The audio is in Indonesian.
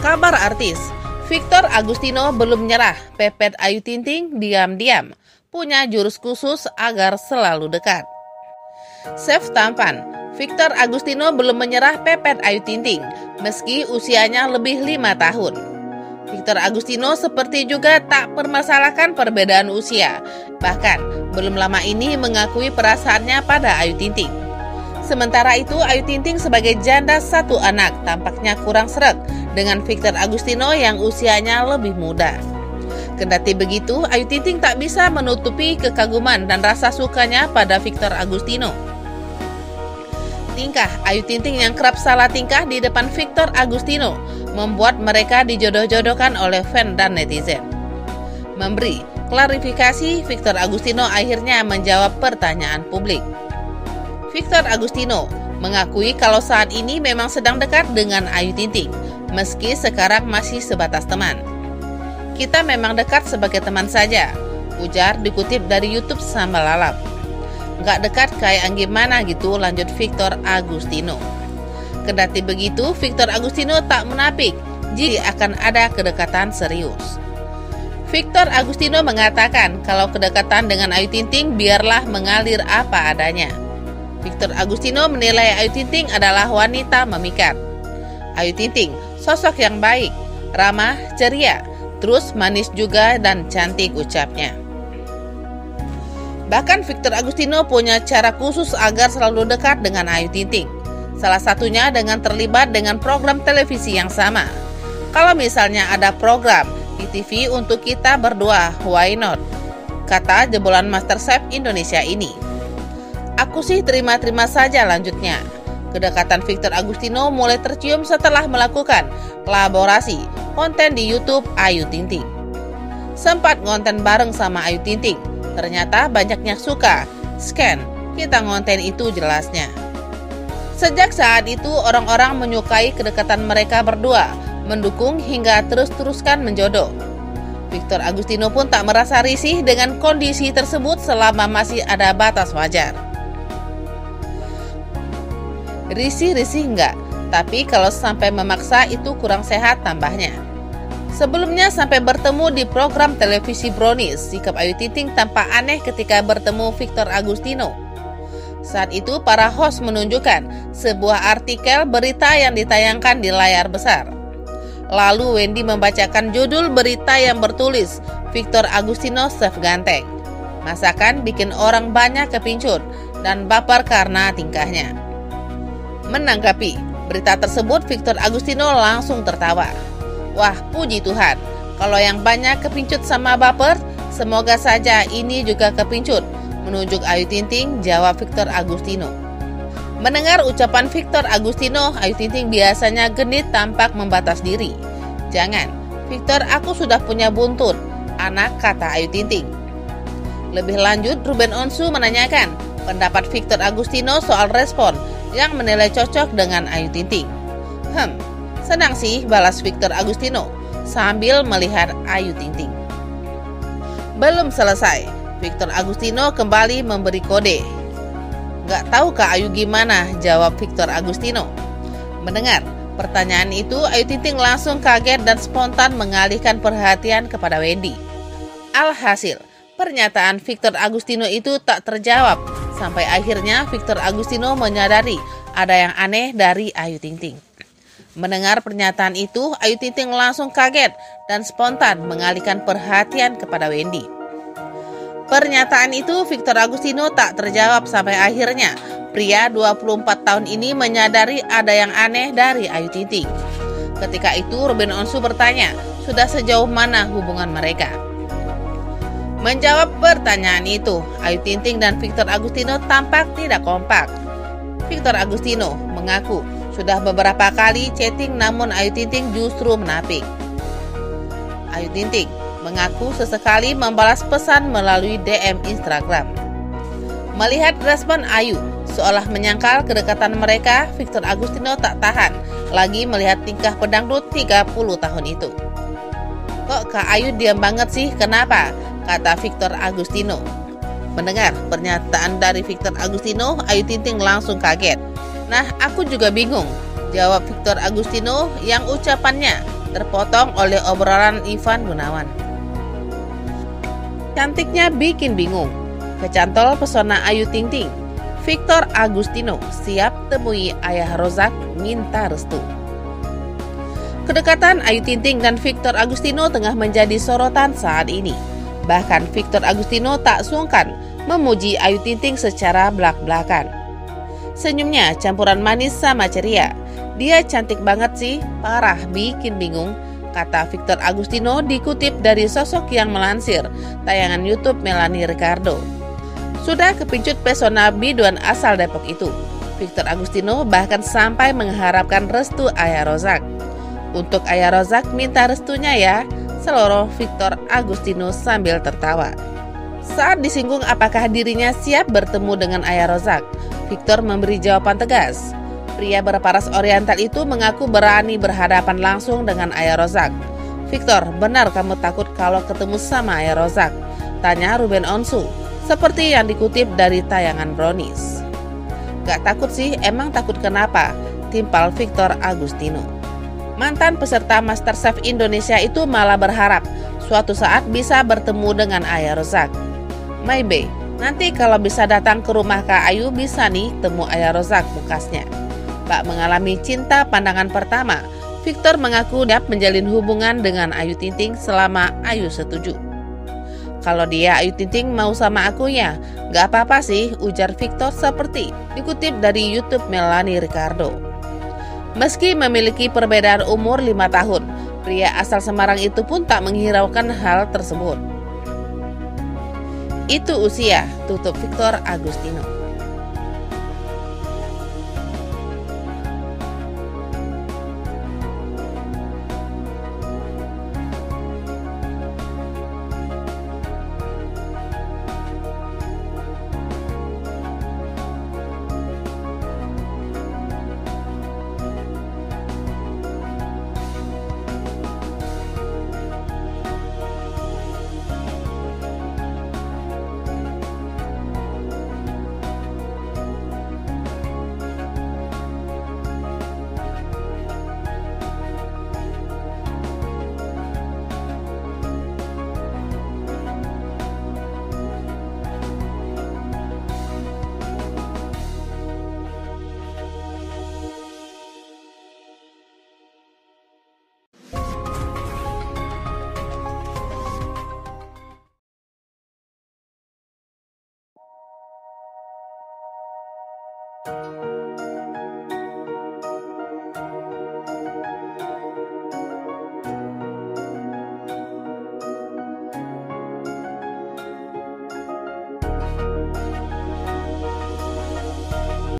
Kabar artis, Victor Agustino belum nyerah, pepet Ayu Ting Ting diam-diam, punya jurus khusus agar selalu dekat. Chef tampan, Victor Agustino belum menyerah pepet Ayu Ting Ting, meski usianya lebih 5 tahun. Victor Agustino seperti juga tak permasalahkan perbedaan usia, bahkan belum lama ini mengakui perasaannya pada Ayu Ting Ting. Sementara itu, Ayu Ting Ting sebagai janda 1 anak tampaknya kurang sreg dengan Victor Agustino yang usianya lebih muda. Kendati begitu, Ayu Ting Ting tak bisa menutupi kekaguman dan rasa sukanya pada Victor Agustino. Tingkah Ayu Ting Ting yang kerap salah tingkah di depan Victor Agustino membuat mereka dijodoh-jodohkan oleh fan dan netizen. Memberi klarifikasi, Victor Agustino akhirnya menjawab pertanyaan publik. Victor Agustino mengakui kalau saat ini memang sedang dekat dengan Ayu Ting Ting, meski sekarang masih sebatas teman. Kita memang dekat sebagai teman saja, ujar dikutip dari YouTube Sambal Lalap. Nggak dekat kayak gimana gitu, lanjut Victor Agustino. Kendati begitu, Victor Agustino tak menapik jika akan ada kedekatan serius. Victor Agustino mengatakan kalau kedekatan dengan Ayu Ting Ting biarlah mengalir apa adanya. Victor Agustino menilai Ayu Ting Ting adalah wanita memikat. Ayu Ting Ting sosok yang baik, ramah, ceria, terus manis juga dan cantik ucapnya. Bahkan Victor Agustino punya cara khusus agar selalu dekat dengan Ayu Ting Ting. Salah satunya dengan terlibat dengan program televisi yang sama. Kalau misalnya ada program di TV untuk kita berdua, why not? Kata jebolan MasterChef Indonesia ini. Aku sih terima-terima saja, lanjutnya. Kedekatan Victor Agustino mulai tercium setelah melakukan kolaborasi konten di YouTube Ayu Ting Ting. Sempat ngonten bareng sama Ayu Ting Ting. Ternyata banyaknya suka, scan, kita ngonten itu jelasnya. Sejak saat itu orang-orang menyukai kedekatan mereka berdua, mendukung hingga terus-teruskan menjodoh. Victor Agustino pun tak merasa risih dengan kondisi tersebut selama masih ada batas wajar. Risih-risih enggak, tapi kalau sampai memaksa itu kurang sehat, tambahnya. Sebelumnya sampai bertemu di program televisi Brownies, sikap Ayu Ting Ting tampak aneh ketika bertemu Victor Agustino. Saat itu para host menunjukkan sebuah artikel berita yang ditayangkan di layar besar. Lalu Wendy membacakan judul berita yang bertulis Victor Agustino chef ganteng. Masakan bikin orang banyak kepincut dan baper karena tingkahnya. Menanggapi berita tersebut, Victor Agustino langsung tertawa. Wah, puji Tuhan, kalau yang banyak kepincut sama baper, semoga saja ini juga kepincut, menunjuk Ayu Ting Ting, jawab Victor Agustino. Mendengar ucapan Victor Agustino, Ayu Ting Ting biasanya genit tampak membatas diri. Jangan, Victor, aku sudah punya buntut, anak, kata Ayu Ting Ting. Lebih lanjut, Ruben Onsu menanyakan pendapat Victor Agustino soal respon yang menilai cocok dengan Ayu Ting Ting. Senang sih, balas Victor Agustino sambil melihat Ayu Ting Ting. Belum selesai, Victor Agustino kembali memberi kode. Gak tahu Kak Ayu gimana, jawab Victor Agustino. Mendengar pertanyaan itu, Ayu Ting Ting langsung kaget dan spontan mengalihkan perhatian kepada Wendy. Alhasil, pernyataan Victor Agustino itu tak terjawab. Sampai akhirnya Victor Agustino menyadari ada yang aneh dari Ayu Ting Ting. Mendengar pernyataan itu, Ayu Ting Ting langsung kaget dan spontan mengalihkan perhatian kepada Wendy. Pernyataan itu Victor Agustino tak terjawab sampai akhirnya pria 24 tahun ini menyadari ada yang aneh dari Ayu Ting Ting. Ketika itu Ruben Onsu bertanya, sudah sejauh mana hubungan mereka? Menjawab pertanyaan itu, Ayu Ting Ting dan Victor Agustino tampak tidak kompak. Victor Agustino mengaku sudah beberapa kali chatting namun Ayu Ting Ting justru menapik. Ayu Ting Ting mengaku sesekali membalas pesan melalui DM Instagram. Melihat respon Ayu seolah menyangkal kedekatan mereka, Victor Agustino tak tahan lagi melihat tingkah pedangdut 30 tahun itu. Kok Kak Ayu diam banget sih, kenapa? Kata Victor Agustino. Mendengar pernyataan dari Victor Agustino, Ayu Ting Ting langsung kaget. Nah, aku juga bingung, jawab Victor Agustino yang ucapannya terpotong oleh obrolan Ivan Gunawan. Cantiknya bikin bingung, kecantol pesona Ayu Ting Ting. Victor Agustino siap temui ayah Rozak minta restu. Kedekatan Ayu Ting Ting dan Victor Agustino tengah menjadi sorotan saat ini. Bahkan Victor Agustino tak sungkan memuji Ayu Ting Ting secara belak-belakan. Senyumnya campuran manis sama ceria. Dia cantik banget sih, parah bikin bingung, kata Victor Agustino dikutip dari Sosok yang Melansir, tayangan YouTube Melanie Ricardo. Sudah kepincut pesona biduan asal Depok itu. Victor Agustino bahkan sampai mengharapkan restu ayah Rozak. Untuk ayah Rozak minta restunya ya, seloroh Victor Agustino sambil tertawa. Saat disinggung apakah dirinya siap bertemu dengan ayah Rozak, Victor memberi jawaban tegas. Pria berparas oriental itu mengaku berani berhadapan langsung dengan ayah Rozak. Victor, benar kamu takut kalau ketemu sama ayah Rozak? Tanya Ruben Onsu, seperti yang dikutip dari tayangan Brownies. Gak takut sih, emang takut kenapa? Timpal Victor Agustino. Mantan peserta MasterChef Indonesia itu malah berharap suatu saat bisa bertemu dengan ayah Rozak. Maybe, nanti kalau bisa datang ke rumah Kak Ayu bisa nih temu ayah Rozak, pukasnya. Tak mengalami cinta pandangan pertama, Victor mengaku dapat menjalin hubungan dengan Ayu Ting Ting selama Ayu setuju. Kalau dia Ayu Ting Ting mau sama aku ya, gak apa-apa sih, ujar Victor seperti dikutip dari YouTube Melanie Ricardo. Meski memiliki perbedaan umur 5 tahun, pria asal Semarang itu pun tak menghiraukan hal tersebut. Itu usia, tutup Victor Agustino.